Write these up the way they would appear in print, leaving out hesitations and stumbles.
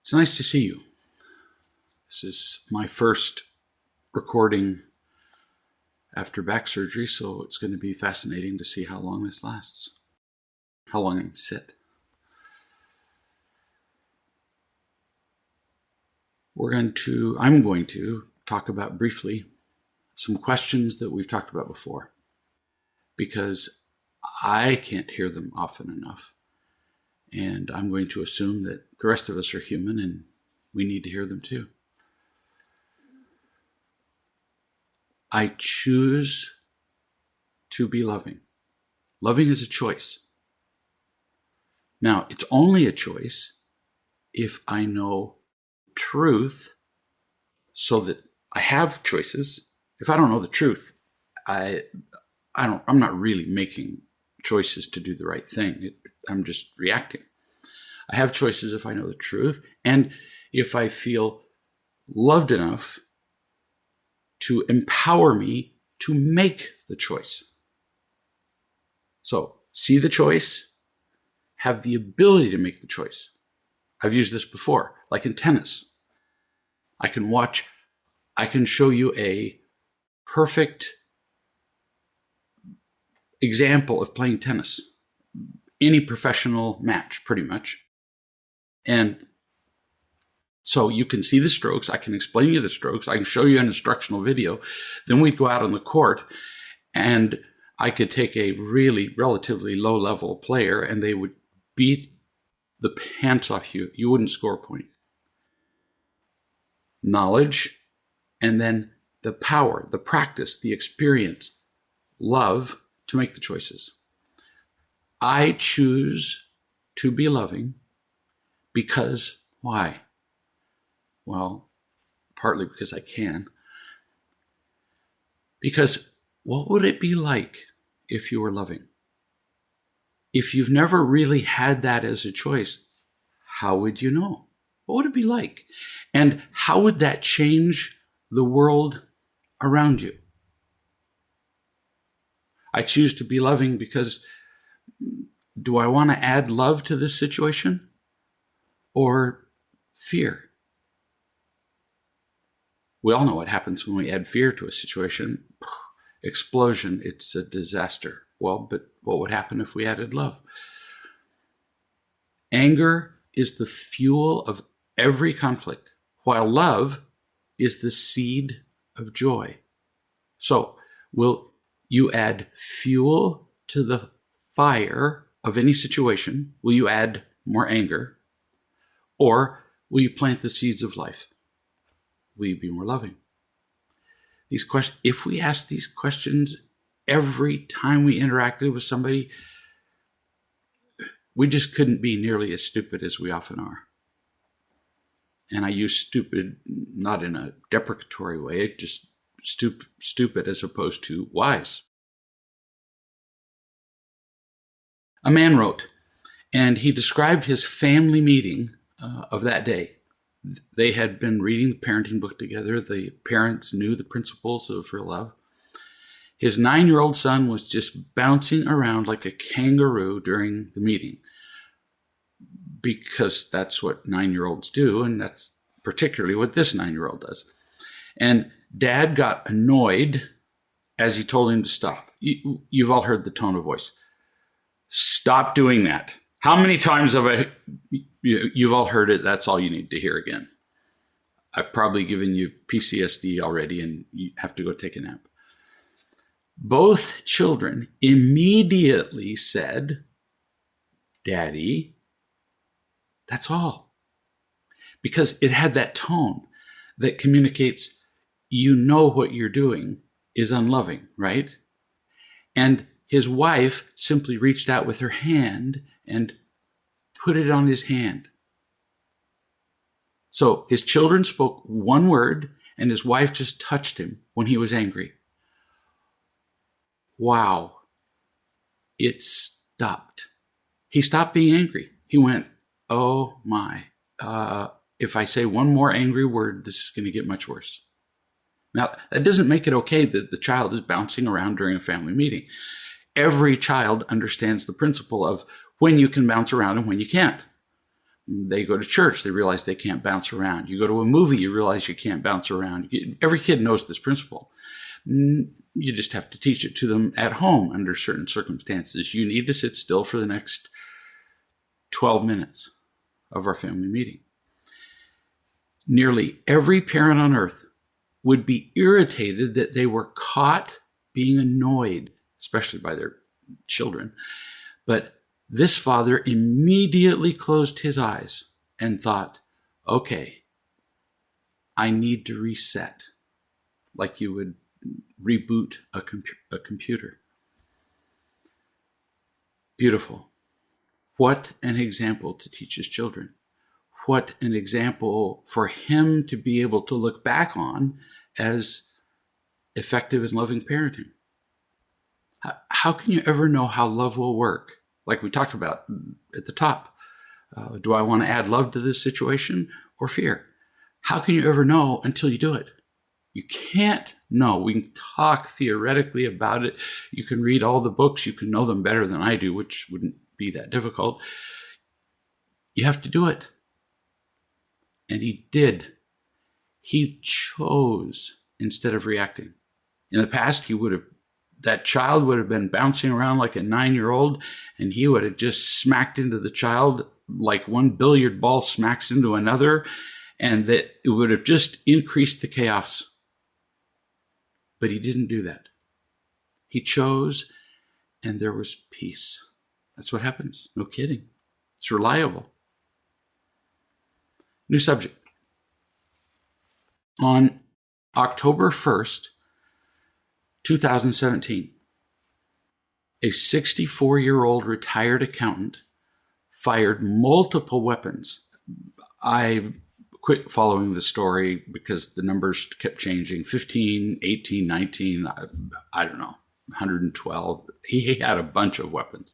It's nice to see you. This is my first recording after back surgery, so it's going to be fascinating to see how long this lasts, how long I can sit. I'm going to talk about briefly some questions that we've talked about before, because I can't hear them often enough. And I'm going to assume that the rest of us are human and we need to hear them too. I choose to be loving. Loving is a choice. Now, it's only a choice if I know truth so that I have choices. If I don't know the truth, I'm not really making choices to do the right thing. I'm just reacting. I have choices if I know the truth and if I feel loved enough to empower me to make the choice. So, see the choice, have the ability to make the choice. I've used this before, like in tennis. I can show you a perfect example of playing tennis. Any professional match, pretty much. And so you can see the strokes. I can explain you the strokes. I can show you an instructional video. Then we'd go out on the court and I could take a really relatively low-level player and they would beat the pants off you. You wouldn't score a point. Knowledge, and then the power, the practice, the experience, love to make the choices. I choose to be loving because, why? Well, partly because I can. Because what would it be like if you were loving? If you've never really had that as a choice, how would you know? What would it be like? And how would that change the world around you? I choose to be loving because do I want to add love to this situation or fear? We all know what happens when we add fear to a situation. Explosion, it's a disaster. Well, but what would happen if we added love? Anger is the fuel of every conflict, while love is the seed of joy. So, will you add fuel to the fire of any situation? Will you add more anger? Or will you plant the seeds of life? Will you be more loving? These questions, if we ask these questions every time we interacted with somebody, we just couldn't be nearly as stupid as we often are. And I use stupid not in a deprecatory way, just stupid as opposed to wise. A man wrote, and he described his family meeting of that day. They had been reading the parenting book together. The parents knew the principles of real love. His 9-year-old son was just bouncing around like a kangaroo during the meeting, because that's what 9-year-olds do, and that's particularly what this 9-year-old does. And Dad got annoyed as he told him to stop. You've all heard the tone of voice. Stop doing that. How many times have you've all heard it? That's all you need to hear again. I've probably given you PTSD already and you have to go take a nap. Both children immediately said, Daddy, that's all. Because it had that tone that communicates, you know what you're doing is unloving, right? And his wife simply reached out with her hand and put it on his hand. So his children spoke one word and his wife just touched him when he was angry. Wow. It stopped. He stopped being angry. He went, oh my, if I say one more angry word, this is going to get much worse. Now, that doesn't make it okay that the child is bouncing around during a family meeting. Every child understands the principle of when you can bounce around and when you can't. They go to church, they realize they can't bounce around. You go to a movie, you realize you can't bounce around. Every kid knows this principle. You just have to teach it to them at home under certain circumstances. You need to sit still for the next 12 minutes of our family meeting. Nearly every parent on earth would be irritated that they were caught being annoyed, especially by their children. But this father immediately closed his eyes and thought, okay, I need to reset, like you would reboot a computer. Beautiful. What an example to teach his children. What an example for him to be able to look back on as effective and loving parenting. How can you ever know how love will work? Like we talked about at the top. Do I want to add love to this situation or fear? How can you ever know until you do it? You can't know. We can talk theoretically about it. You can read all the books. You can know them better than I do, which wouldn't be that difficult. You have to do it. And he did. He chose instead of reacting. In the past, that child would have been bouncing around like a 9-year-old, and he would have just smacked into the child like one billiard ball smacks into another, and that it would have just increased the chaos. But he didn't do that. He chose, and there was peace. That's what happens. No kidding. It's reliable. New subject. On October 1st, 2017, a 64-year-old retired accountant fired multiple weapons. I quit following the story because the numbers kept changing. 15, 18, 19, I don't know, 112. He had a bunch of weapons.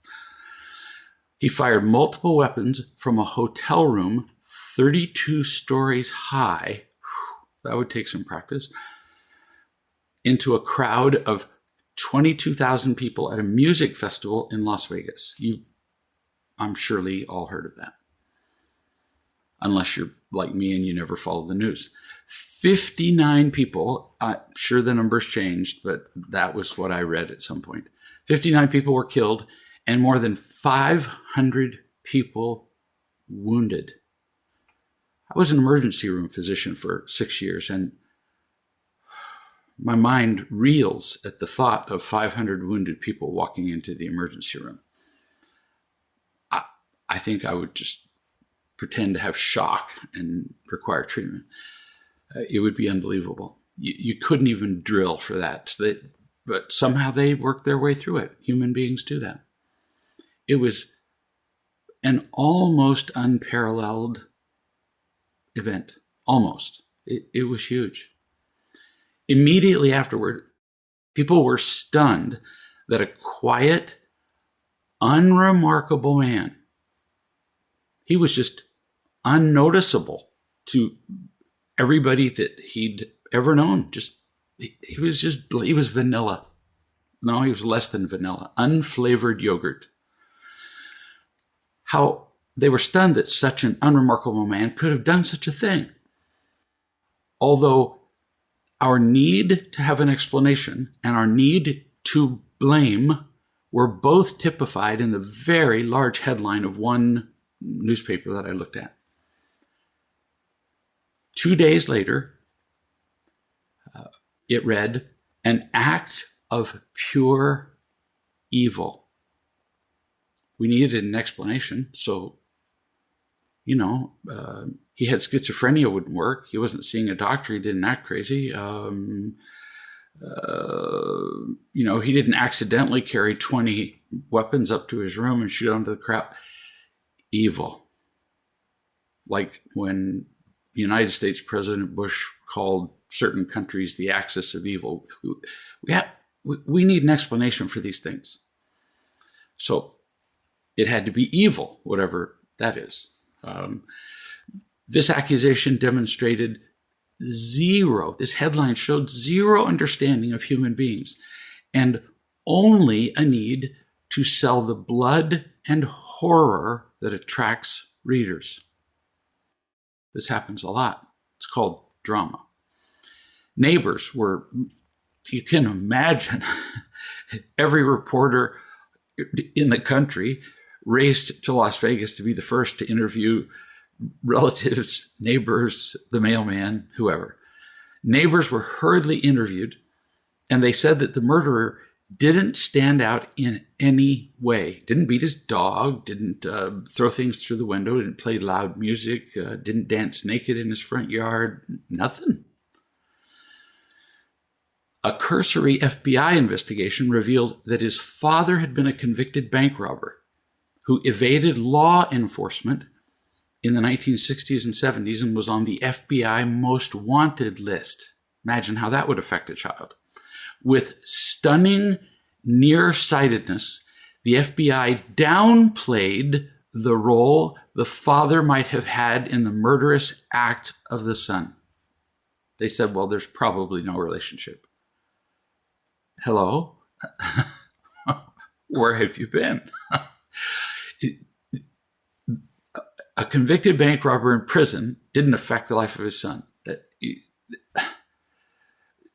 He fired multiple weapons from a hotel room 32 stories high. That would take some practice. Into a crowd of 22,000 people at a music festival in Las Vegas. I'm surely all heard of that. Unless you're like me and you never follow the news. 59 people, I'm sure the numbers changed, but that was what I read at some point. 59 people were killed and more than 500 people wounded. I was an emergency room physician for 6 years, and my mind reels at the thought of 500 wounded people walking into the emergency room. I think I would just pretend to have shock and require treatment. It would be unbelievable. You couldn't even drill for that. But somehow they worked their way through it. Human beings do that. It was an almost unparalleled event. Almost. It was huge. Immediately afterward, people were stunned that a quiet, unremarkable man, he was just unnoticeable to everybody that he'd ever known. He was vanilla. No, he was less than vanilla. Unflavored yogurt. How they were stunned that such an unremarkable man could have done such a thing. Although our need to have an explanation and our need to blame were both typified in the very large headline of one newspaper that I looked at. 2 days later, it read, "An act of pure evil." We needed an explanation, so, he had schizophrenia, wouldn't work. He wasn't seeing a doctor. He didn't act crazy. He didn't accidentally carry 20 weapons up to his room and shoot onto the crowd. Evil. Like when United States President Bush called certain countries the axis of evil. We need an explanation for these things. So it had to be evil, whatever that is. This accusation demonstrated this headline showed zero understanding of human beings and only a need to sell the blood and horror that attracts readers. This happens a lot. It's called drama. Neighbors were, you can imagine, every reporter in the country raced to Las Vegas to be the first to interview relatives, neighbors, the mailman, whoever. Neighbors were hurriedly interviewed, and they said that the murderer didn't stand out in any way. Didn't beat his dog, didn't throw things through the window, didn't play loud music, didn't dance naked in his front yard, nothing. A cursory FBI investigation revealed that his father had been a convicted bank robber who evaded law enforcement in the 1960s and 70s and was on the FBI most wanted list. Imagine how that would affect a child. With stunning nearsightedness, the FBI downplayed the role the father might have had in the murderous act of the son. They said, well, there's probably no relationship. Hello? Where have you been? A convicted bank robber in prison didn't affect the life of his son.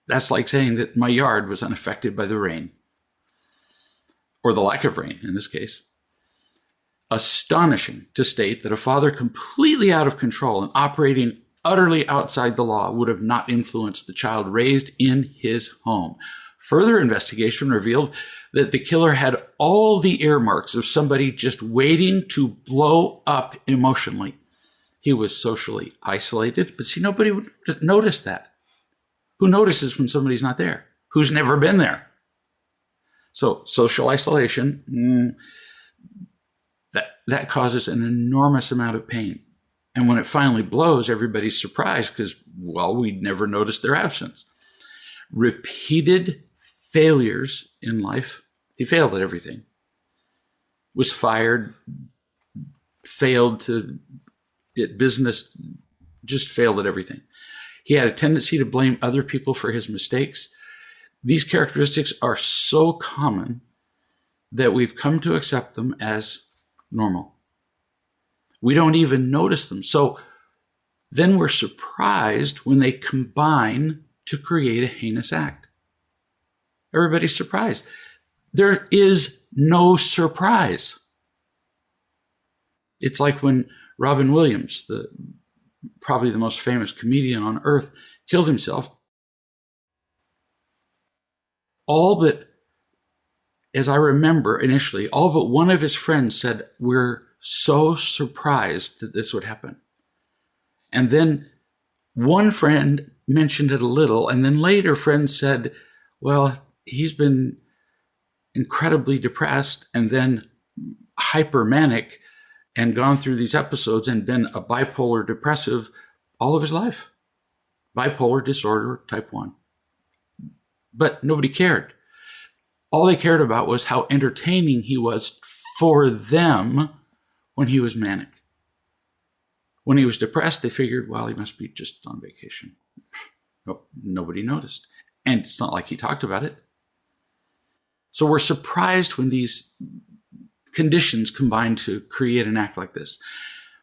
That's like saying that my yard was unaffected by the rain, or the lack of rain in this case. Astonishing to state that a father completely out of control and operating utterly outside the law would have not influenced the child raised in his home. Further investigation revealed that the killer had all the earmarks of somebody just waiting to blow up emotionally. He was socially isolated, but see, nobody would notice that. Who notices when somebody's not there? Who's never been there? So social isolation, that causes an enormous amount of pain. And when it finally blows, everybody's surprised because, well, we'd never noticed their absence. Repeated failures in life. He failed at everything. Was fired, failed at business, just failed at everything. He had a tendency to blame other people for his mistakes. These characteristics are so common that we've come to accept them as normal. We don't even notice them. So then we're surprised when they combine to create a heinous act. Everybody's surprised. There is no surprise. It's like when Robin Williams, probably the most famous comedian on earth, killed himself. All but, as I remember initially, all but one of his friends said, we're so surprised that this would happen. And then one friend mentioned it a little, and then later friends said, well, he's been incredibly depressed and then hypermanic and gone through these episodes and been a bipolar depressive all of his life. Bipolar disorder type 1. But nobody cared. All they cared about was how entertaining he was for them when he was manic. When he was depressed, they figured, well, he must be just on vacation. Nope, nobody noticed. And it's not like he talked about it. So we're surprised when these conditions combine to create an act like this.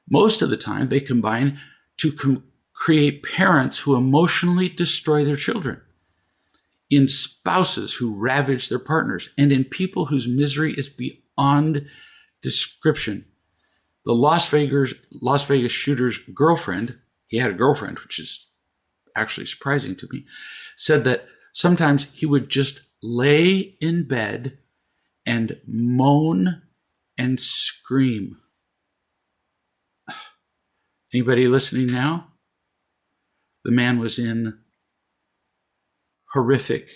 Most of the time, they combine to create parents who emotionally destroy their children, in spouses who ravage their partners, and in people whose misery is beyond description. The Las Vegas shooter's girlfriend, he had a girlfriend, which is actually surprising to me, said that sometimes he would just lay in bed and moan and scream. Anybody listening now? The man was in horrific,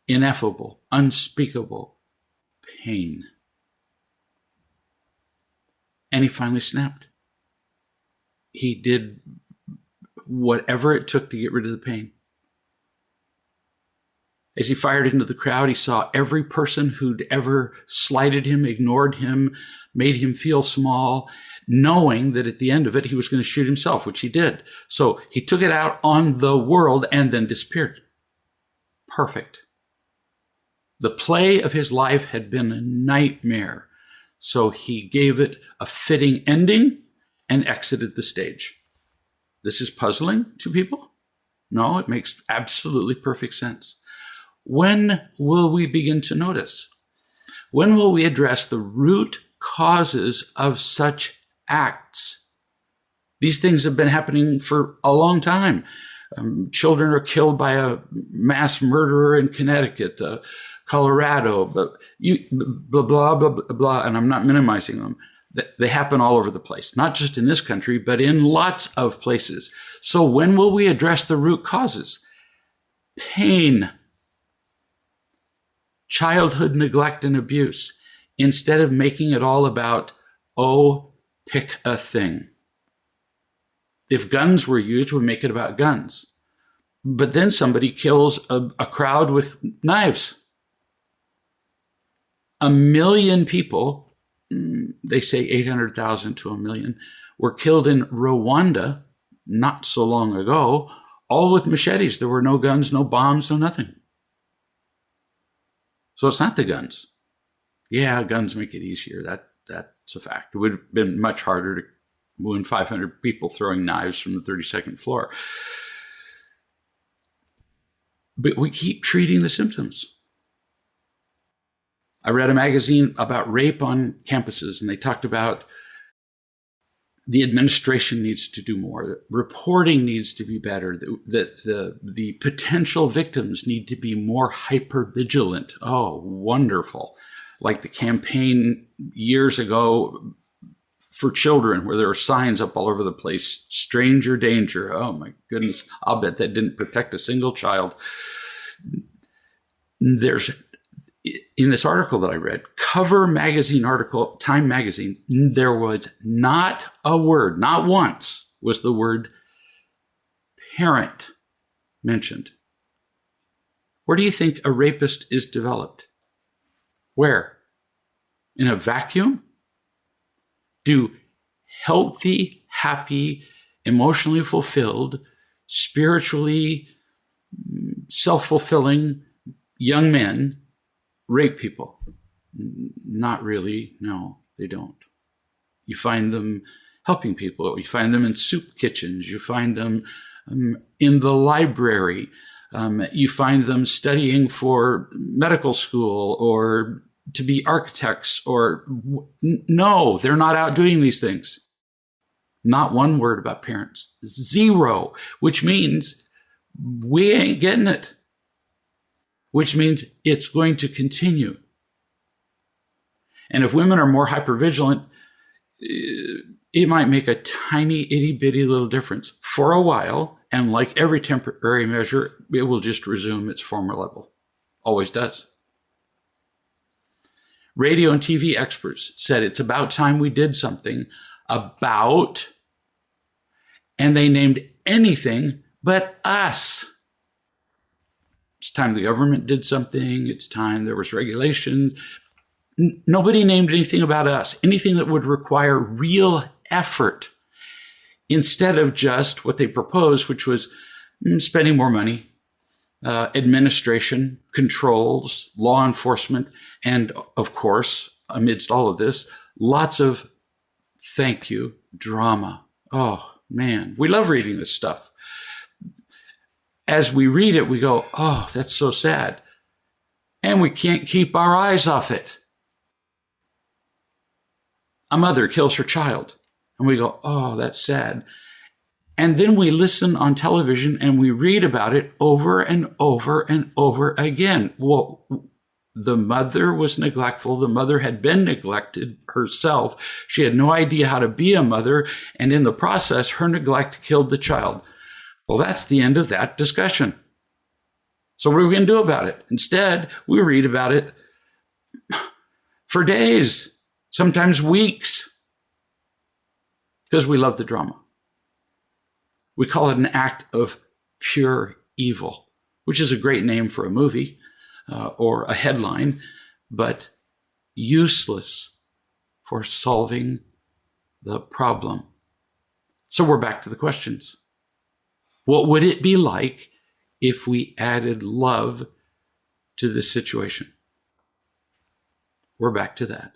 ineffable, unspeakable pain. And he finally snapped. He did whatever it took to get rid of the pain. As he fired into the crowd, he saw every person who'd ever slighted him, ignored him, made him feel small, knowing that at the end of it, he was going to shoot himself, which he did. So he took it out on the world and then disappeared. Perfect. The play of his life had been a nightmare. So he gave it a fitting ending and exited the stage. This is puzzling to people? No, it makes absolutely perfect sense. When will we begin to notice? When will we address the root causes of such acts? These things have been happening for a long time. Children are killed by a mass murderer in Connecticut, Colorado, blah, blah, blah, blah, blah, and I'm not minimizing them. They happen all over the place, not just in this country, but in lots of places. So when will we address the root causes? Pain, childhood neglect and abuse, instead of making it all about, oh, pick a thing. If guns were used, we'd make it about guns. But then somebody kills a crowd with knives. 1 million people, they say 800,000 to 1 million, were killed in Rwanda not so long ago, all with machetes. There were no guns, no bombs, no nothing. So it's not the guns. Yeah, guns make it easier. That's a fact. It would have been much harder to wound 500 people throwing knives from the 32nd floor. But we keep treating the symptoms. I read a magazine about rape on campuses, and they talked about the administration needs to do more. Reporting needs to be better. That the potential victims need to be more hypervigilant. Oh, wonderful. Like the campaign years ago for children where there were signs up all over the place, stranger danger. Oh my goodness. I'll bet that didn't protect a single child. There's, in this article that I read, Cover magazine article, Time magazine, there was not a word, not once was the word parent mentioned. Where do you think a rapist is developed? Where? In a vacuum? Do healthy, happy, emotionally fulfilled, spiritually self-fulfilling young men rape people? Not really. No, they don't. You find them helping people. You find them in soup kitchens. You find them in the library. You find them studying for medical school or to be architects or no, they're not out doing these things. Not one word about parents. Zero, which means we ain't getting it, which means it's going to continue. And if women are more hypervigilant, it might make a tiny, itty bitty little difference for a while. And like every temporary measure, it will just resume its former level. Always does. Radio and TV experts said it's about time we did something about, and they named anything but us. It's time the government did something. It's time there was regulation. Nobody named anything about us, anything that would require real effort, instead of just what they proposed, which was spending more money, administration, controls, law enforcement, and of course, amidst all of this, lots of thank you drama. Oh man, we love reading this stuff. As we read it, we go, oh, that's so sad. And we can't keep our eyes off it. A mother kills her child, and we go, oh, that's sad. And then we listen on television and we read about it over and over and over again. Well, the mother was neglectful. The mother had been neglected herself. She had no idea how to be a mother. And in the process, her neglect killed the child. Well, that's the end of that discussion. So what are we going to do about it? Instead, we read about it for days, sometimes weeks, because we love the drama. We call it an act of pure evil, which is a great name for a movie or a headline, but useless for solving the problem. So we're back to the questions. What would it be like if we added love to this situation? We're back to that.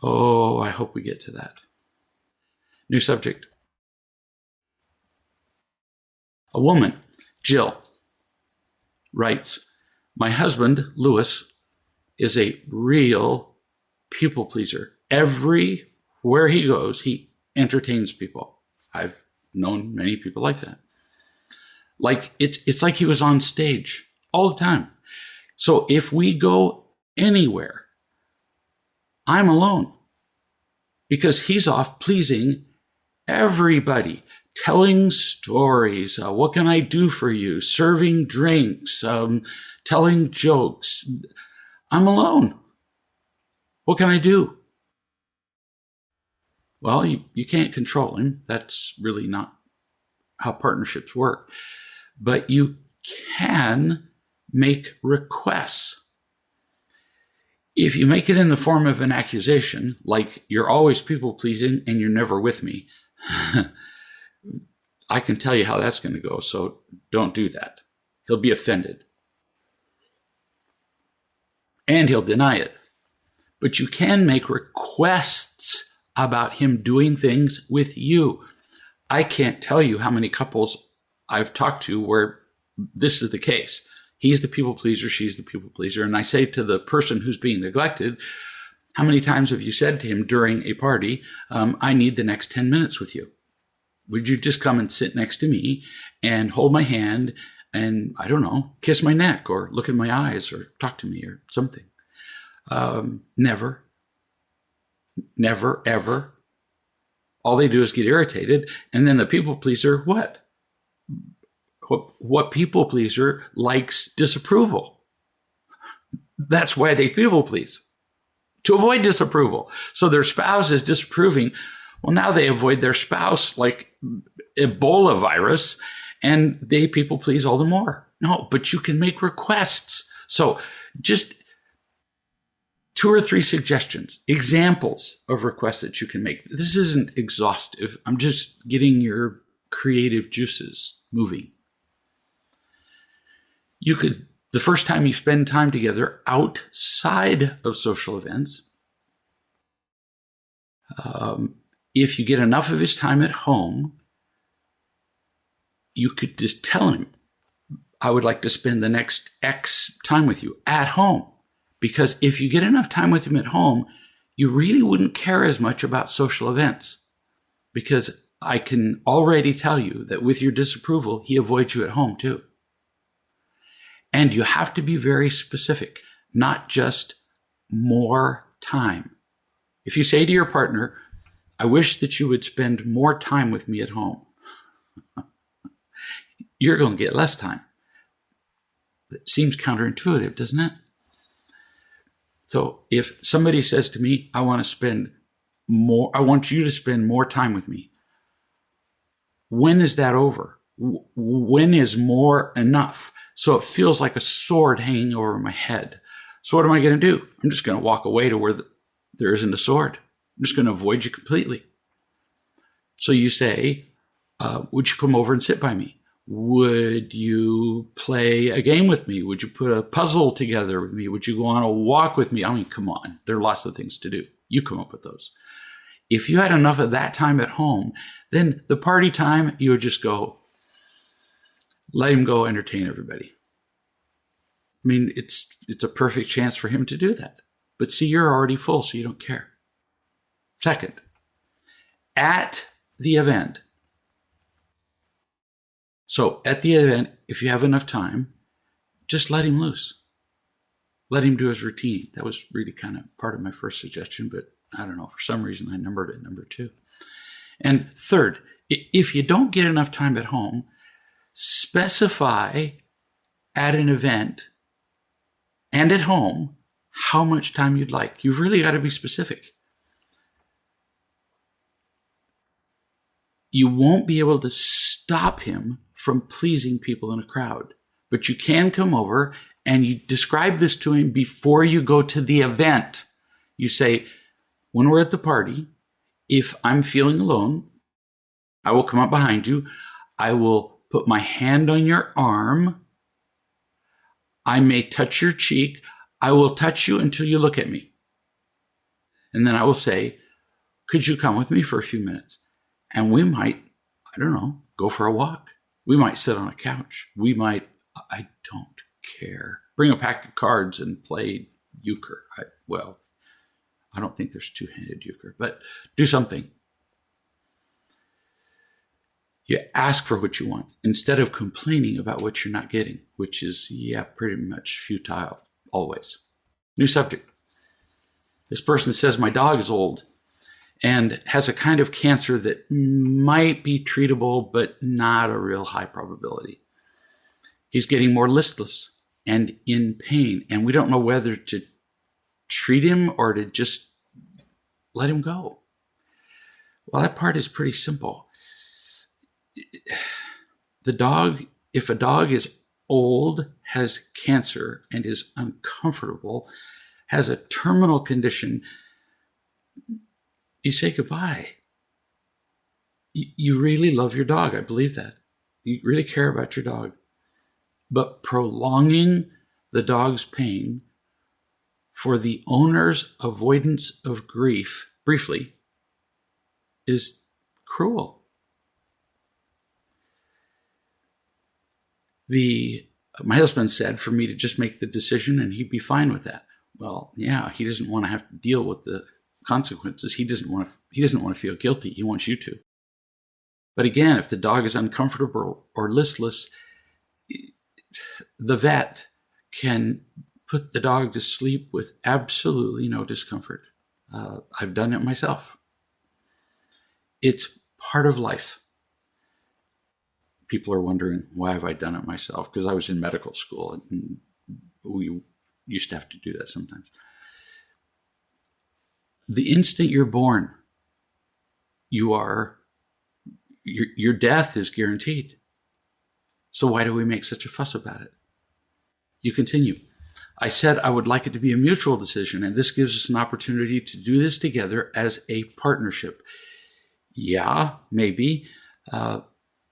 Oh, I hope we get to that. New subject. A woman, Jill, writes, my husband, Lewis, is a real people pleaser. Everywhere he goes, he entertains people. I've known many people like that. Like it's like he was on stage all the time. So if we go anywhere, I'm alone because he's off pleasing everybody, telling stories. What can I do for you? Serving drinks, telling jokes. I'm alone. What can I do? Well, you can't control him. That's really not how partnerships work. But you can make requests. If you make it in the form of an accusation, like you're always people pleasing and you're never with me, I can tell you how that's going to go. So don't do that. He'll be offended. And he'll deny it. But you can make requests about him doing things with you. I can't tell you how many couples I've talked to where this is the case. He's the people pleaser, she's the people pleaser. And I say to the person who's being neglected, how many times have you said to him during a party, I need the next 10 minutes with you? Would you just come and sit next to me and hold my hand and, I don't know, kiss my neck or look in my eyes or talk to me or something? Never, ever. All they do is get irritated. And then the people pleaser, what? What people pleaser likes disapproval. That's why they people please, to avoid disapproval. So their spouse is disapproving. Well, now they avoid their spouse like Ebola virus, and they people please all the more. No, but you can make requests. So just 2 or 3 suggestions, examples of requests that you can make. This isn't exhaustive. I'm just getting your creative juices moving. You could, the first time you spend time together outside of social events, if you get enough of his time at home, you could just tell him, I would like to spend the next X time with you at home. Because if you get enough time with him at home, you really wouldn't care as much about social events. Because I can already tell you that with your disapproval, he avoids you at home too. And you have to be very specific, not just more time. If you say to your partner, I wish that you would spend more time with me at home, you're going to get less time. It seems counterintuitive, doesn't it? So if somebody says to me, I want you to spend more time with me. When is that over? When is more enough? So it feels like a sword hanging over my head. So what am I going to do? I'm just going to walk away to where there isn't a sword. I'm just going to avoid you completely. So you say, would you come over and sit by me? Would you play a game with me? Would you put a puzzle together with me? Would you go on a walk with me? I mean, come on. There are lots of things to do. You come up with those. If you had enough of that time at home, then the party time, you would just go, let him go entertain everybody. I mean, it's a perfect chance for him to do that. But see, you're already full, so you don't care. Second, at the event. So at the event, if you have enough time, just let him loose. Let him do his routine. That was really kind of part of my first suggestion, but I don't know, for some reason I numbered it number 2. And third, if you don't get enough time at home, specify at an event and at home how much time you'd like. You've really got to be specific. You won't be able to stop him from pleasing people in a crowd, but you can come over and you describe this to him before you go to the event. You say, when we're at the party, if I'm feeling alone, I will come up behind you. I will put my hand on your arm. I may touch your cheek. I will touch you until you look at me. And then I will say, could you come with me for a few minutes? And we might, I don't know, go for a walk. We might sit on a couch. We might, I don't care. Bring a pack of cards and play euchre. I don't think there's two-handed euchre, but do something. You ask for what you want instead of complaining about what you're not getting, which is, pretty much futile always. New subject. This person says, my dog is old and has a kind of cancer that might be treatable, but not a real high probability. He's getting more listless and in pain, and we don't know whether to treat him or to just let him go. Well, that part is pretty simple. If a dog is old, has cancer, and is uncomfortable, has a terminal condition, you say goodbye. You really love your dog. I believe that. You really care about your dog. But prolonging the dog's pain for the owner's avoidance of grief, briefly, is cruel. My husband said for me to just make the decision and he'd be fine with that. Well, yeah, he doesn't want to have to deal with the consequences. He doesn't want to feel guilty. He wants you to. But again, if the dog is uncomfortable or listless, the vet can put the dog to sleep with absolutely no discomfort. I've done it myself. It's part of life. People are wondering, why have I done it myself? Because I was in medical school and we used to have to do that sometimes. The instant you're born, your death is guaranteed. So why do we make such a fuss about it? You continue. I said I would like it to be a mutual decision, and this gives us an opportunity to do this together as a partnership. Yeah, maybe.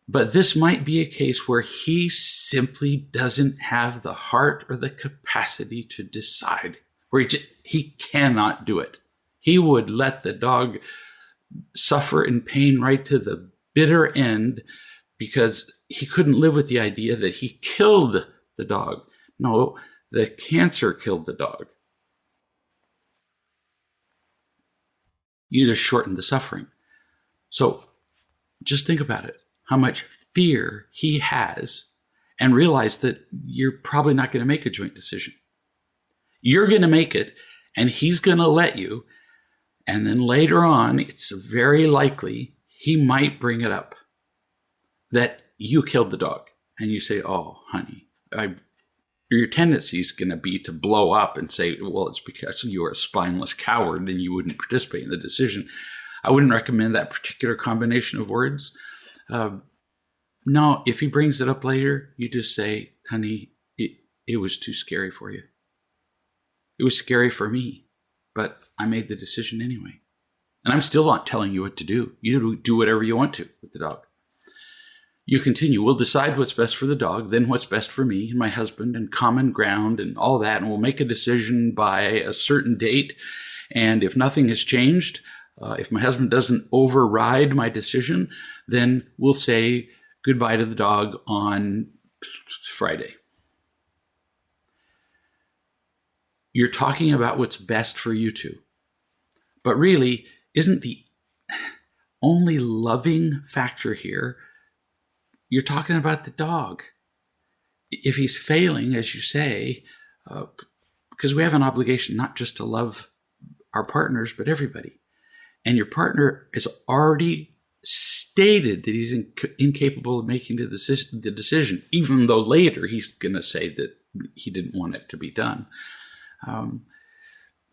But this might be a case where he simply doesn't have the heart or the capacity to decide, where he cannot do it. He would let the dog suffer in pain right to the bitter end because he couldn't live with the idea that he killed the dog. No, the cancer killed the dog. You just shortened the suffering. So just think about it. How much fear he has, and realize that you're probably not going to make a joint decision. You're going to make it, and he's going to let you. And then later on, it's very likely he might bring it up that you killed the dog. And you say, oh, honey, your tendency is going to be to blow up and say, well, it's because you are a spineless coward and you wouldn't participate in the decision. I wouldn't recommend that particular combination of words. No, if he brings it up later, you just say, honey, it was too scary for you. It was scary for me, but I made the decision anyway. And I'm still not telling you what to do. You do whatever you want to with the dog. You continue. We'll decide what's best for the dog, then what's best for me and my husband, and common ground and all that. And we'll make a decision by a certain date. And if nothing has changed, if my husband doesn't override my decision, then we'll say goodbye to the dog on Friday. You're talking about what's best for you two. But really, isn't the only loving factor here, you're talking about the dog. If he's failing, as you say, because we have an obligation not just to love our partners, but everybody. And your partner has already stated that he's incapable of making the decision, even though later he's going to say that he didn't want it to be done.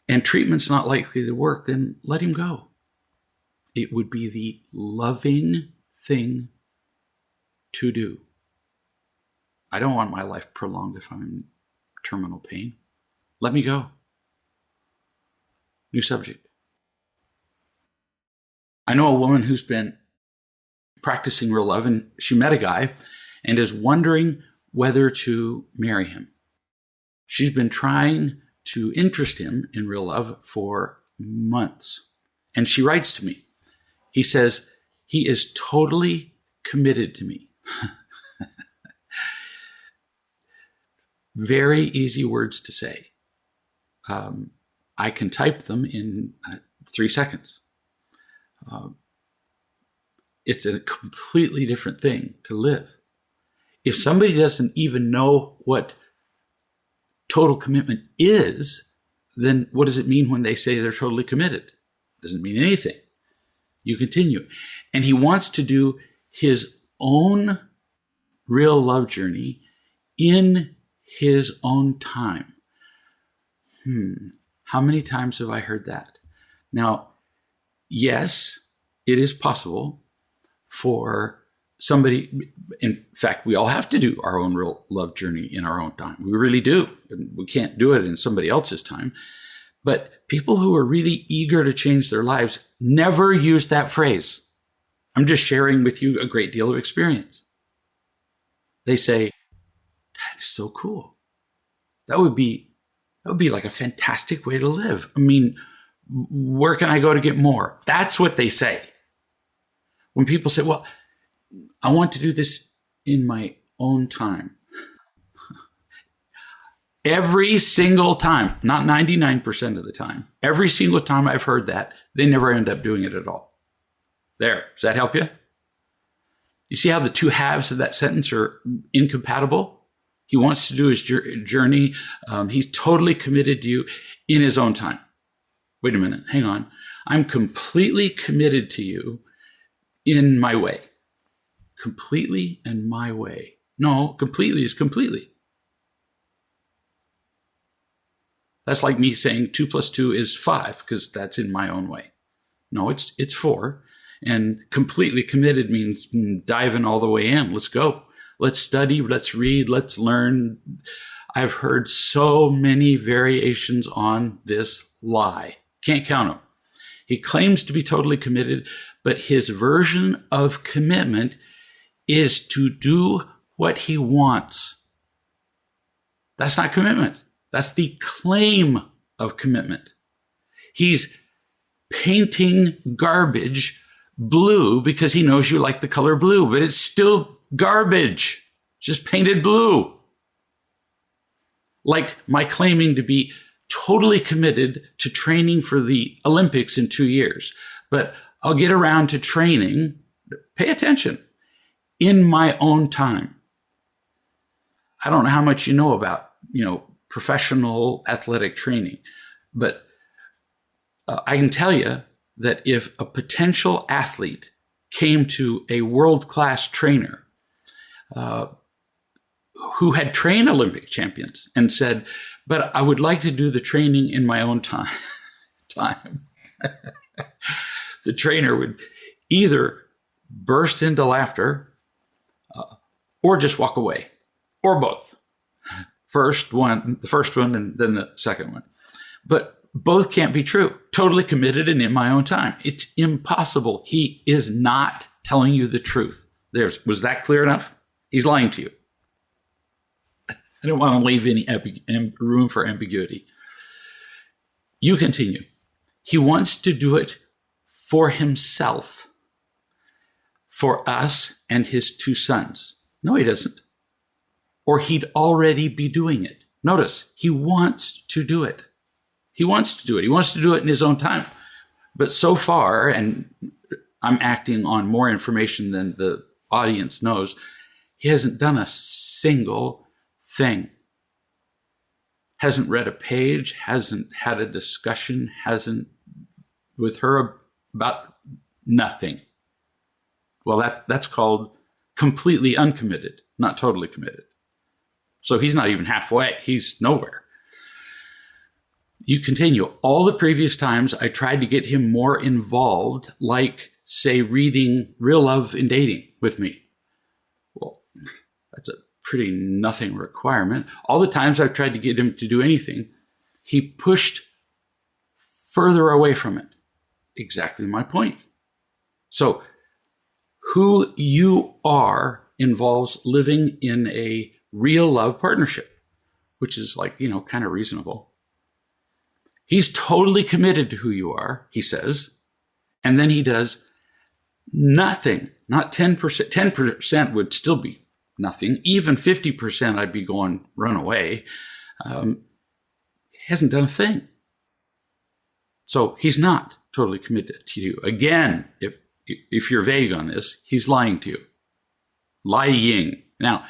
And treatment's not likely to work, then let him go. It would be the loving thing to do. I don't want my life prolonged if I'm in terminal pain. Let me go. New subject. I know a woman who's been practicing real love, and she met a guy and is wondering whether to marry him. She's been trying to interest him in real love for months. And she writes to me. He says, he is totally committed to me. Very easy words to say. I can type them in 3 seconds. It's a completely different thing to live. If somebody doesn't even know what total commitment is, then what does it mean when they say they're totally committed? It doesn't mean anything. You continue. And he wants to do his own real love journey in his own time. How many times have I heard that? Now, yes, it is possible for somebody, in fact, we all have to do our own real love journey in our own time. We really do. We can't do it in somebody else's time. But people who are really eager to change their lives never use that phrase. I'm just sharing with you a great deal of experience. They say, that is so cool. That would be like a fantastic way to live. I mean, where can I go to get more? That's what they say. When people say, well, I want to do this in my own time. Every single time, not 99% of the time, every single time I've heard that, they never end up doing it at all. There, does that help you? You see how the two halves of that sentence are incompatible? He wants to do his journey. He's totally committed to you in his own time. Wait a minute, hang on. I'm completely committed to you in my way. Completely in my way. No, completely is completely. That's like me saying 2 + 2 is 5 because that's in my own way. No, it's 4. And completely committed means diving all the way in. Let's go. Let's study. Let's read. Let's learn. I've heard so many variations on this lie. Can't count them. He claims to be totally committed, but his version of commitment is to do what he wants. That's not commitment. That's the claim of commitment. He's painting garbage blue because he knows you like the color blue, but it's still garbage, just painted blue. Like my claiming to be totally committed to training for the Olympics in 2 years, but I'll get around to training, pay attention, in my own time. I don't know how much you know about, professional athletic training, but I can tell you that if a potential athlete came to a world-class trainer who had trained Olympic champions and said, but I would like to do the training in my own time, the trainer would either burst into laughter or just walk away, or both. The first one, and then the second one. But both can't be true. Totally committed and in my own time. It's impossible. He is not telling you the truth. Was that clear enough? He's lying to you. I don't want to leave any room for ambiguity. You continue. He wants to do it for himself, for us and his 2 sons. No, he doesn't. Or he'd already be doing it. Notice, he wants to do it. He wants to do it. He wants to do it in his own time. But so far, and I'm acting on more information than the audience knows, he hasn't done a single thing. Hasn't read a page, hasn't had a discussion, hasn't with her about nothing. Well, that's called completely uncommitted, not totally committed. So he's not even halfway. He's nowhere. You continue. All the previous times I tried to get him more involved, like, say, reading Real Love in Dating with me. Well, that's a pretty nothing requirement. All the times I've tried to get him to do anything, he pushed further away from it. Exactly my point. So who you are involves living in a real love partnership, which is kind of reasonable. He's totally committed to who you are, he says, and then he does nothing, not 10%. 10% would still be nothing. Even 50%, I'd be going, run away. He hasn't done a thing. So he's not totally committed to you. Again, if you're vague on this, he's lying to you. Lying. Now,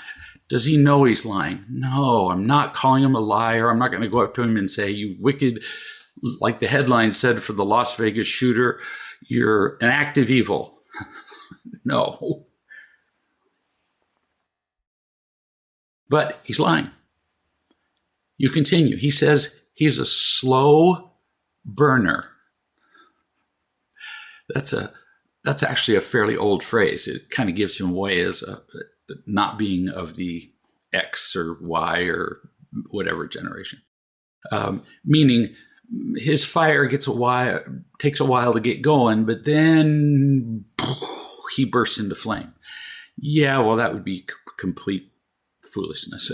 does he know he's lying? No, I'm not calling him a liar. I'm not going to go up to him and say, you wicked, like the headline said for the Las Vegas shooter, you're an act of evil. No. But he's lying. You continue. He says he's a slow burner. That's actually a fairly old phrase. It kind of gives him away as not being of the X or Y or whatever generation. Meaning his fire takes a while to get going, but then he bursts into flame. Yeah, well, that would be complete foolishness.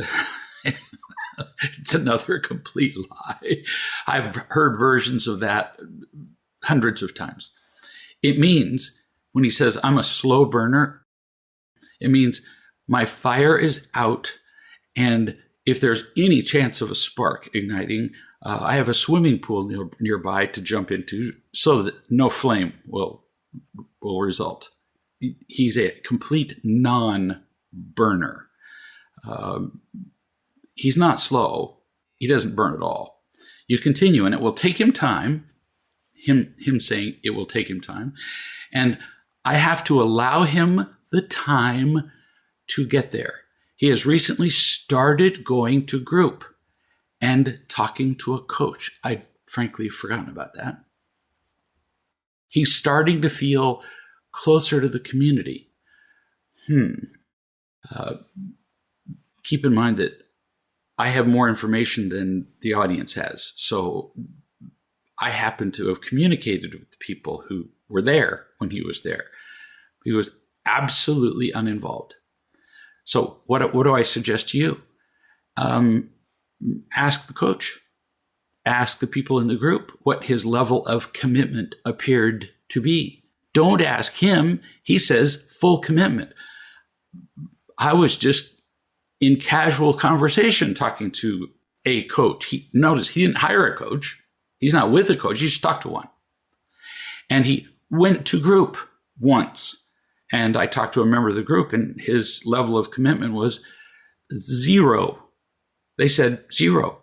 It's another complete lie. I've heard versions of that hundreds of times. It means when he says, I'm a slow burner, it means my fire is out, and if there's any chance of a spark igniting, I have a swimming pool nearby to jump into so that no flame will result. He's a complete non-burner. He's not slow. He doesn't burn at all. You continue, and it will take him time. Him saying it will take him time. And I have to allow him the time to get there. He has recently started going to group and talking to a coach. I'd frankly forgotten about that. He's starting to feel closer to the community. Keep in mind that I have more information than the audience has. So I happen to have communicated with the people who were there when he was there. He was absolutely uninvolved. So what do I suggest to you? Ask the coach. Ask the people in the group what his level of commitment appeared to be. Don't ask him. He says full commitment. I was just in casual conversation talking to a coach. Notice he didn't hire a coach. He's not with a coach. He just talked to one. And he went to group once. And I talked to a member of the group, and his level of commitment was 0. They said 0.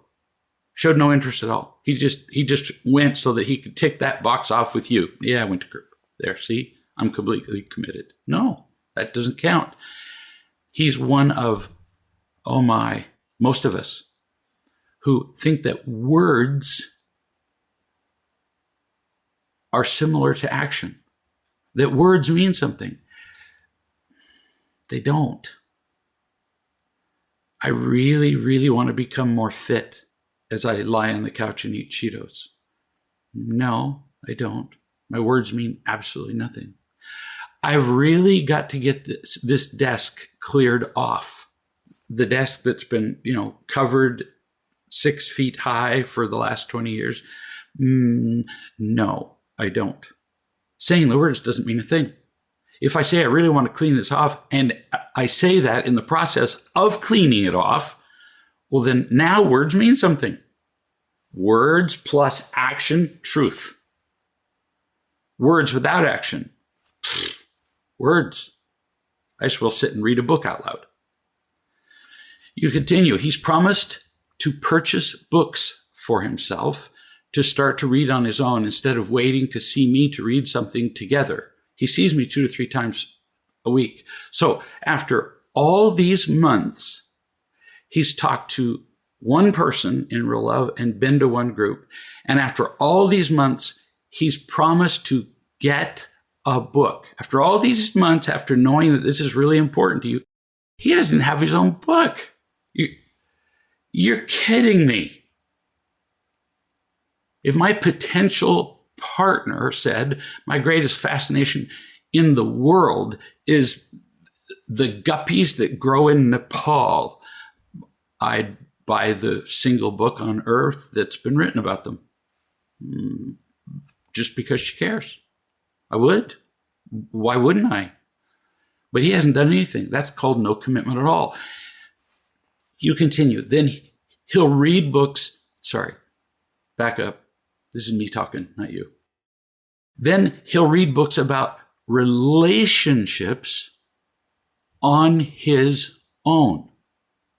Showed no interest at all. He just went so that he could tick that box off with you. Yeah, I went to group. There, see? I'm completely committed. No, that doesn't count. He's one of, most of us who think that words are similar to action, that words mean something. They don't. I really, really want to become more fit as I lie on the couch and eat Cheetos. No, I don't. My words mean absolutely nothing. I've really got to get this desk cleared off. The desk that's been, covered 6 feet high for the last 20 years. No, I don't. Saying the words doesn't mean a thing. If I say I really want to clean this off, and I say that in the process of cleaning it off, well, then now words mean something. Words plus action, truth. Words without action, words. I just will sit and read a book out loud. You continue. He's promised to purchase books for himself to start to read on his own instead of waiting to see me to read something together. He sees me 2 to 3 times a week. So after all these months, he's talked to one person in Real Love and been to one group. And after all these months, he's promised to get a book. After all these months, after knowing that this is really important to you, he doesn't have his own book. You're kidding me. If my potential partner said, my greatest fascination in the world is the guppies that grow in Nepal, I'd buy the single book on earth that's been written about them. Just because she cares. I would. Why wouldn't I? but he hasn't done anything. That's called no commitment at all. You continue. Then he'll read books. Sorry, back up. This is me talking, not you. Then he'll read books about relationships on his own.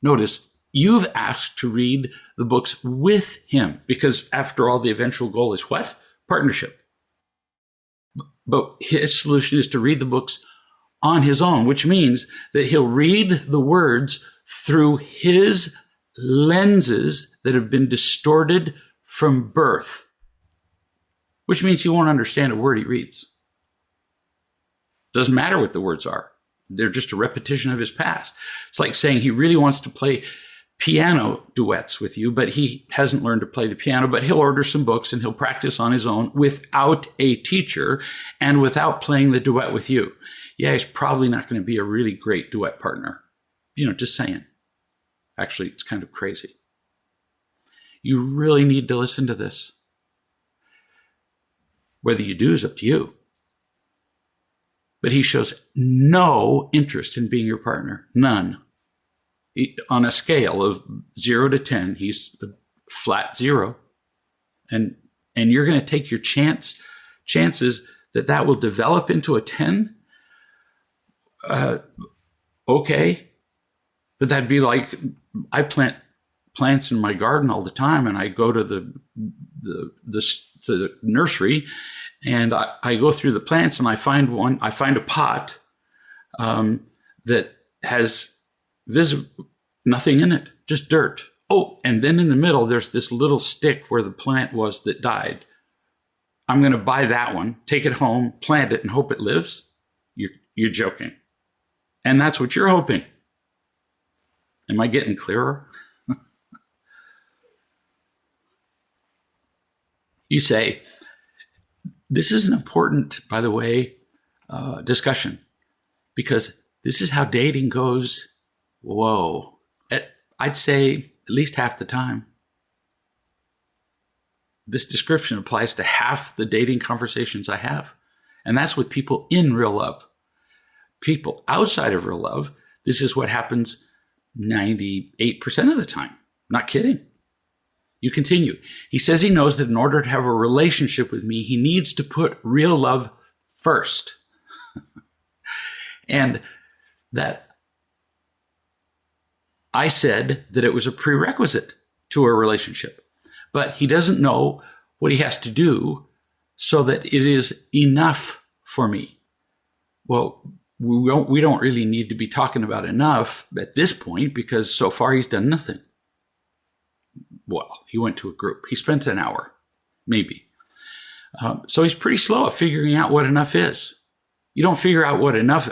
Notice, you've asked to read the books with him because, after all, the eventual goal is what? Partnership. But his solution is to read the books on his own, which means that he'll read the words through his lenses that have been distorted from birth, which means he won't understand a word he reads. Doesn't matter what the words are. They're just a repetition of his past. It's like saying he really wants to play piano duets with you, but he hasn't learned to play the piano, but he'll order some books and he'll practice on his own without a teacher and without playing the duet with you. Yeah, he's probably not going to be a really great duet partner. Just saying. Actually, it's kind of crazy. You really need to listen to this. Whether you do is up to you. But he shows no interest in being your partner. None. On a scale of 0 to 10, he's a flat 0. And you're going to take your chances that will develop into a 10? Okay. But that'd be like, I plant plants in my garden all the time, and I go to the nursery, and I go through the plants, and I find a pot that has nothing in it, just dirt. Oh, and then in the middle, there's this little stick where the plant was that died. I'm going to buy that one, take it home, plant it, and hope it lives. You're joking. And that's what you're hoping. Am I getting clearer? You say, this is an important, by the way, discussion, because this is how dating goes. Whoa. I'd say at least half the time. This description applies to half the dating conversations I have. And that's with people in real love. People outside of real love, this is what happens 98% of the time. Not kidding. You continue. He says he knows that in order to have a relationship with me, he needs to put real love first. And that I said that it was a prerequisite to a relationship. But he doesn't know what he has to do so that it is enough for me. Well, we don't really need to be talking about enough at this point, because so far he's done nothing. Well, he went to a group. He spent an hour, maybe. So he's pretty slow at figuring out what enough is. You don't figure out what enough.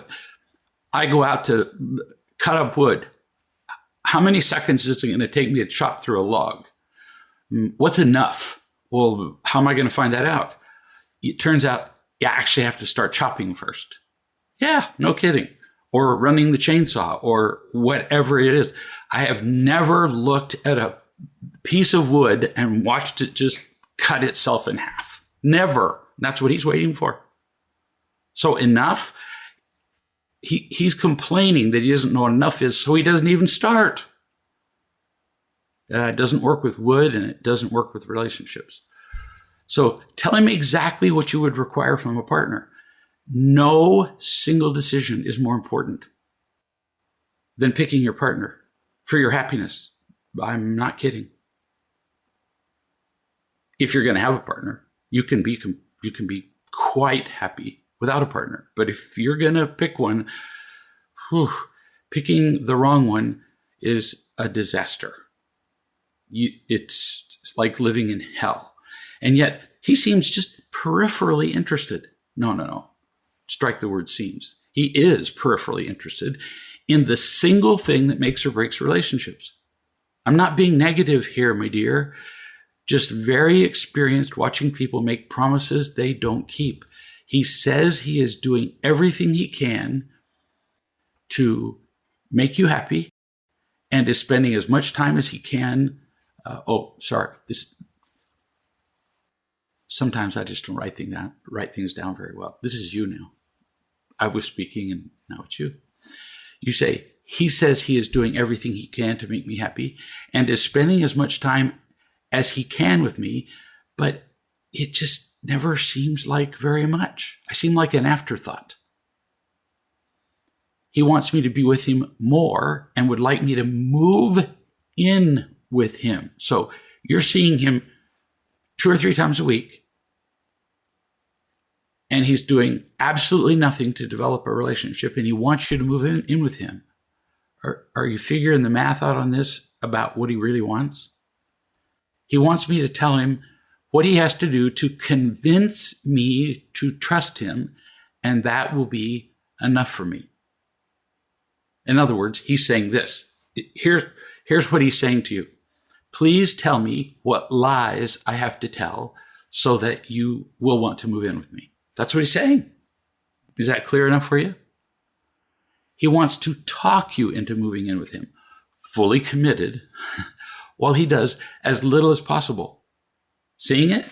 I go out to cut up wood. How many seconds is it going to take me to chop through a log? What's enough? Well, how am I going to find that out? It turns out you actually have to start chopping first. Yeah, no kidding. Or running the chainsaw or whatever it is. I have never looked at a piece of wood and watched it just cut itself in half. Never. That's what he's waiting for. So enough, he's complaining that he doesn't know what enough is, so he doesn't even start. It doesn't work with wood, and it doesn't work with relationships. So tell him exactly what you would require from a partner. No single decision is more important than picking your partner for your happiness. I'm not kidding. If you're going to have a partner, you can be quite happy without a partner. But if you're going to pick one, picking the wrong one is a disaster. It's like living in hell. And yet he seems just peripherally interested. No. Strike the word seems. He is peripherally interested in the single thing that makes or breaks relationships. I'm not being negative here, my dear. Just very experienced watching people make promises they don't keep. He says he is doing everything he can to make you happy and is spending as much time as he can. Sometimes I just don't write things down very well. This is you now. I was speaking and now it's you. You say, he says he is doing everything he can to make me happy and is spending as much time as he can with me, but it just never seems like very much. I seem like an afterthought. He wants me to be with him more and would like me to move in with him. So you're seeing him 2 or 3 times a week, and he's doing absolutely nothing to develop a relationship, and he wants you to move in with him. Are you figuring the math out on this about what he really wants? He wants me to tell him what he has to do to convince me to trust him, and that will be enough for me. In other words, he's saying this. Here's what he's saying to you. Please tell me what lies I have to tell so that you will want to move in with me. That's what he's saying. Is that clear enough for you? He wants to talk you into moving in with him, fully committed, while he does as little as possible. Seeing it?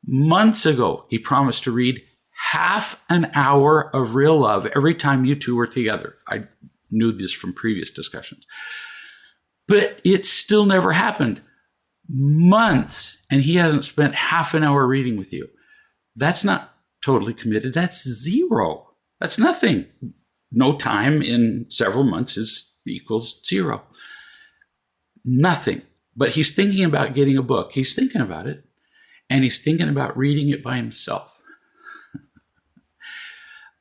Months ago, he promised to read half an hour of real love every time you two were together. I knew this from previous discussions. But it still never happened. Months, and he hasn't spent half an hour reading with you. That's not totally committed. That's 0. That's nothing. No time in several months equals 0. Nothing. But he's thinking about getting a book. He's thinking about it, and he's thinking about reading it by himself.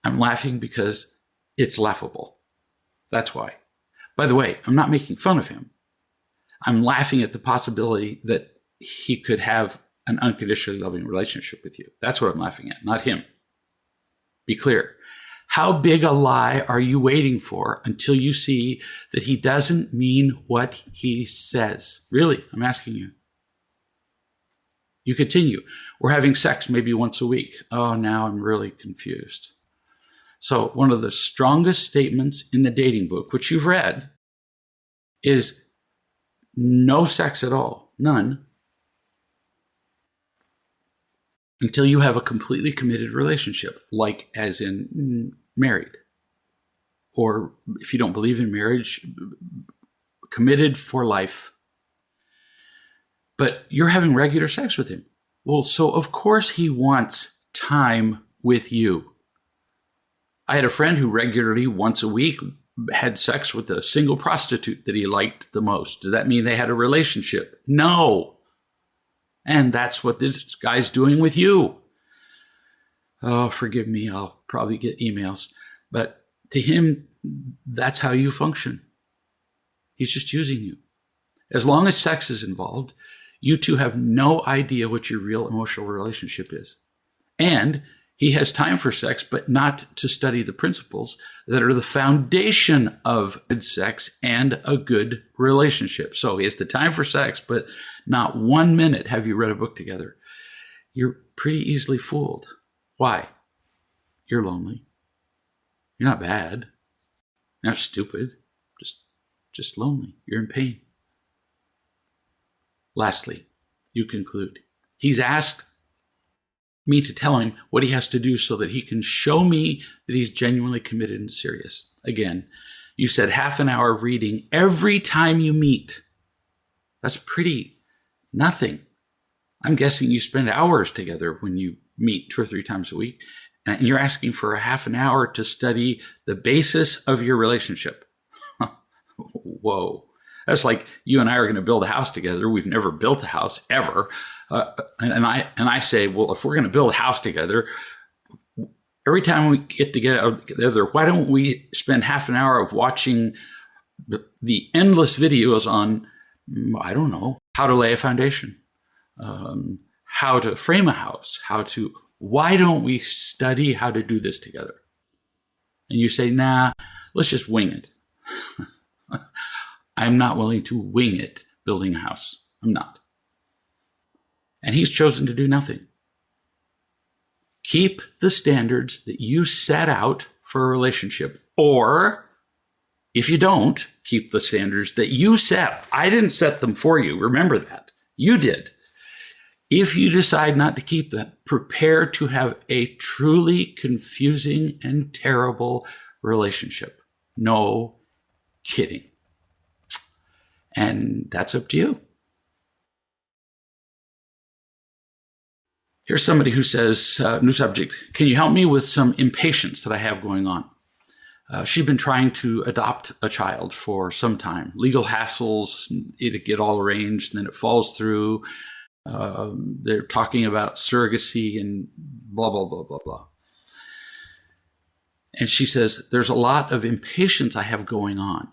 I'm laughing because it's laughable. That's why. By the way, I'm not making fun of him. I'm laughing at the possibility that he could have an unconditionally loving relationship with you. That's what I'm laughing at, not him. Be clear. How big a lie are you waiting for until you see that he doesn't mean what he says? Really, I'm asking you. You continue. We're having sex maybe once a week. Oh, now I'm really confused. So one of the strongest statements in the dating book, which you've read, is no sex at all, none, until you have a completely committed relationship, like as in married. Or if you don't believe in marriage, committed for life. But you're having regular sex with him. Well, so of course he wants time with you. I had a friend who regularly, once a week, had sex with a single prostitute that he liked the most. Does that mean they had a relationship? No. And that's what this guy's doing with you. Oh, forgive me. I'll probably get emails. But to him, that's how you function. He's just using you. As long as sex is involved, you two have no idea what your real emotional relationship is. And he has time for sex, but not to study the principles that are the foundation of good sex and a good relationship. So he has the time for sex, but not 1 minute have you read a book together. You're pretty easily fooled. Why? You're lonely. You're not bad. You're not stupid. Just lonely. You're in pain. Lastly, you conclude. He's asked me to tell him what he has to do so that he can show me that he's genuinely committed and serious. Again, you said half an hour of reading every time you meet. That's pretty nothing. I'm guessing you spend hours together when you meet 2 or 3 times a week, and you're asking for a half an hour to study the basis of your relationship. Whoa. That's like you and I are going to build a house together. We've never built a house ever. And I say, well, if we're going to build a house together, every time we get together, why don't we spend half an hour of watching the endless videos on, I don't know, how to lay a foundation, how to frame a house, why don't we study how to do this together? And you say, nah, let's just wing it. I'm not willing to wing it building a house. I'm not. And he's chosen to do nothing. Keep the standards that you set out for a relationship. Or if you don't keep the standards that you set, I didn't set them for you. Remember that. You did. If you decide not to keep them, prepare to have a truly confusing and terrible relationship. No kidding. And that's up to you. Here's somebody who says, new subject, can you help me with some impatience that I have going on? She's been trying to adopt a child for some time. Legal hassles, it'd get all arranged, and then it falls through. They're talking about surrogacy and blah, blah, blah, blah, blah. And she says, there's a lot of impatience I have going on.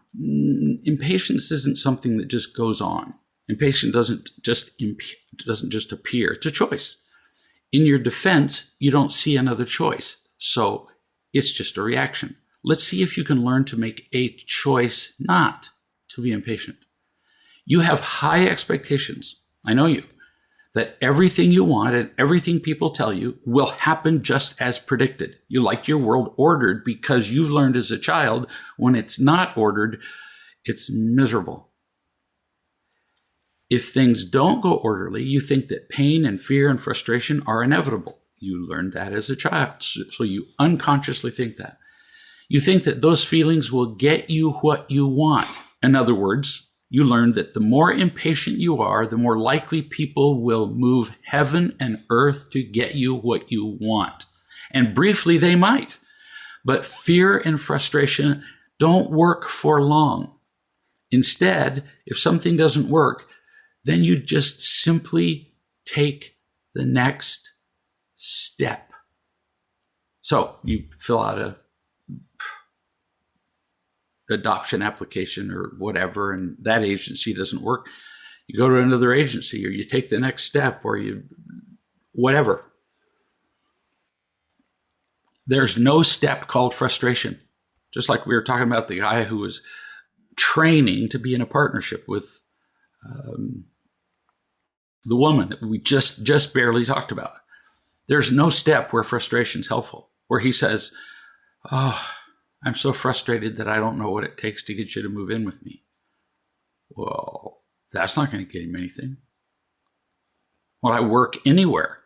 Impatience isn't something that just goes on. Impatience doesn't just appear. It's a choice. In your defense, you don't see another choice. So it's just a reaction. Let's see if you can learn to make a choice not to be impatient. You have high expectations. I know you. That everything you want and everything people tell you will happen just as predicted. You like your world ordered because you've learned as a child when it's not ordered, it's miserable. If things don't go orderly, you think that pain and fear and frustration are inevitable. You learned that as a child, so you unconsciously think that. You think that those feelings will get you what you want. In other words, you learned that the more impatient you are, the more likely people will move heaven and earth to get you what you want. And briefly, they might. But fear and frustration don't work for long. Instead, if something doesn't work, then you just simply take the next step. So you fill out a adoption application or whatever, and that agency doesn't work. You go to another agency, or you take the next step, or you whatever. There's no step called frustration. Just like we were talking about the guy who was training to be in a partnership with the woman that we just barely talked about. There's no step where frustration is helpful, where he says, oh, I'm so frustrated that I don't know what it takes to get you to move in with me. Well, that's not going to get him anything. Well, I work anywhere,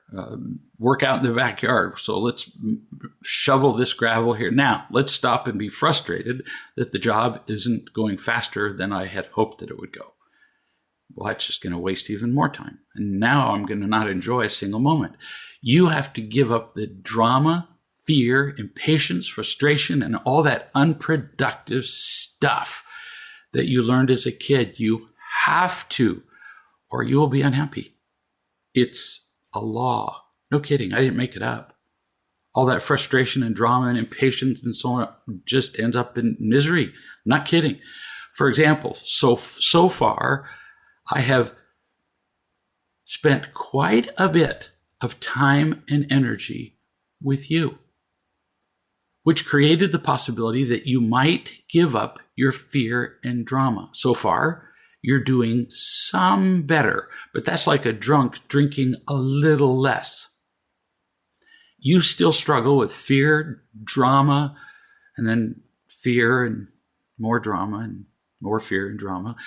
work out in the backyard. So let's shovel this gravel here. Now, let's stop and be frustrated that the job isn't going faster than I had hoped that it would go. Well, that's just going to waste even more time. And now I'm going to not enjoy a single moment. You have to give up the drama, fear, impatience, frustration, and all that unproductive stuff that you learned as a kid. You have to, or you will be unhappy. It's a law. No kidding. I didn't make it up. All that frustration and drama and impatience and so on just ends up in misery. Not kidding. For example, so far, I have spent quite a bit of time and energy with you, which created the possibility that you might give up your fear and drama. So far, you're doing some better, but that's like a drunk drinking a little less. You still struggle with fear, drama, and then fear and more drama and more fear and drama.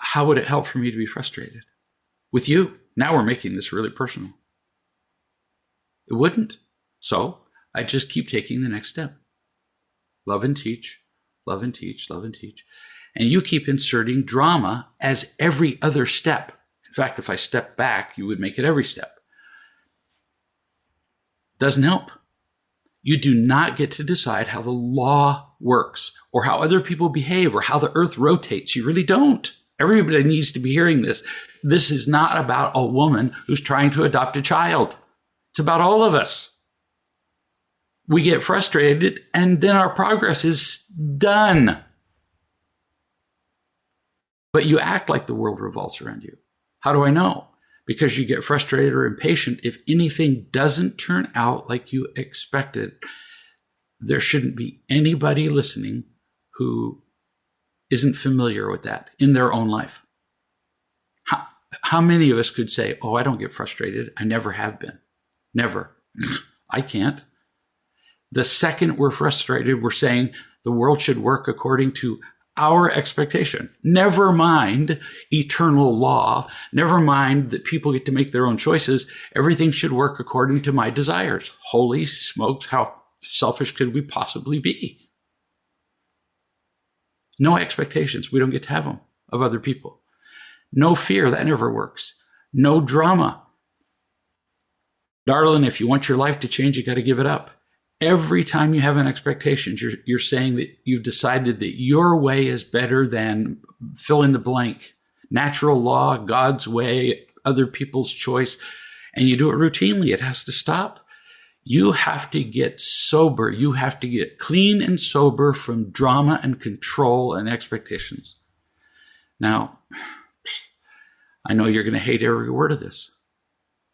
How would it help for me to be frustrated with you? Now we're making this really personal. It wouldn't. So I just keep taking the next step. Love and teach, love and teach, love and teach. And you keep inserting drama as every other step. In fact, if I step back, you would make it every step. Doesn't help. You do not get to decide how the law works or how other people behave or how the earth rotates. You really don't. Everybody needs to be hearing this. This is not about a woman who's trying to adopt a child. It's about all of us. We get frustrated and then our progress is done. But you act like the world revolves around you. How do I know? Because you get frustrated or impatient if anything doesn't turn out like you expected. There shouldn't be anybody listening who isn't familiar with that in their own life. How many of us could say, oh, I don't get frustrated. I never have been. Never. I can't. The second we're frustrated, we're saying the world should work according to our expectation. Never mind eternal law. Never mind that people get to make their own choices. Everything should work according to my desires. Holy smokes, how selfish could we possibly be? No expectations. We don't get to have them of other people. No fear. That never works. No drama. Darling, if you want your life to change, you got to give it up. Every time you have an expectation, you're saying that you've decided that your way is better than fill in the blank. Natural law, God's way, other people's choice, and you do it routinely. It has to stop. You have to get sober. You have to get clean and sober from drama and control and expectations. Now, I know you're going to hate every word of this.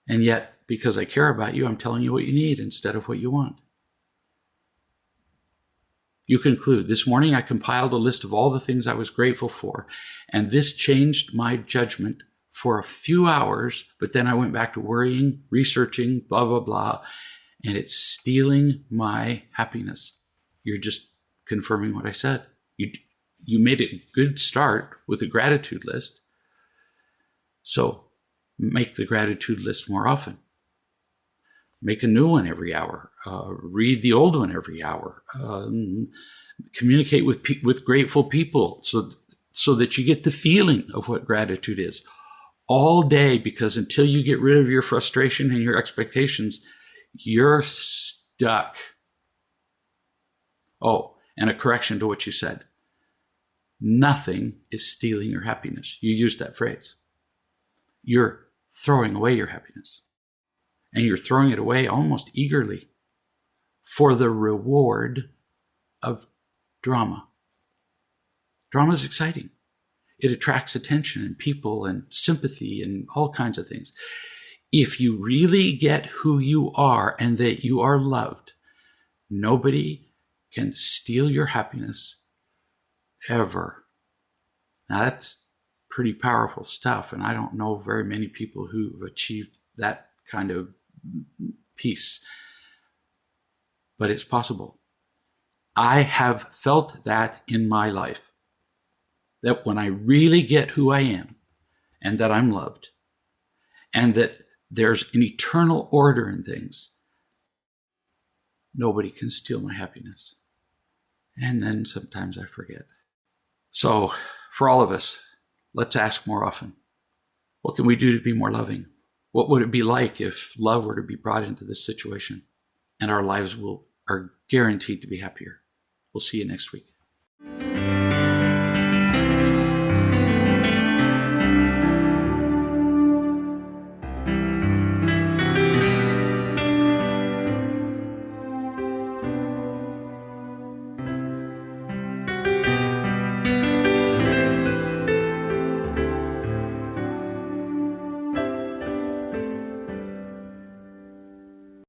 And yet, because I care about you, I'm telling you what you need instead of what you want. You conclude, this morning I compiled a list of all the things I was grateful for, and this changed my judgment for a few hours, but then I went back to worrying, researching, blah, blah, blah, and it's stealing my happiness. You're just confirming what I said. You made a good start with a gratitude list, so make the gratitude list more often. Make a new one every hour. Read the old one every hour. Communicate with grateful people so that you get the feeling of what gratitude is all day, because until you get rid of your frustration and your expectations, you're stuck. Oh, and a correction to what you said. Nothing is stealing your happiness. You used that phrase. You're throwing away your happiness. And you're throwing it away almost eagerly for the reward of drama. Drama is exciting. It attracts attention and people and sympathy and all kinds of things. If you really get who you are and that you are loved, nobody can steal your happiness ever. Now that's pretty powerful stuff, and I don't know very many people who've achieved that kind of peace, but it's possible. I have felt that in my life, that when I really get who I am and that I'm loved and that there's an eternal order in things, nobody can steal my happiness. And then sometimes I forget. So for all of us, let's ask more often, what can we do to be more loving? What would it be like if love were to be brought into this situation? And our lives are guaranteed to be happier. We'll see you next week.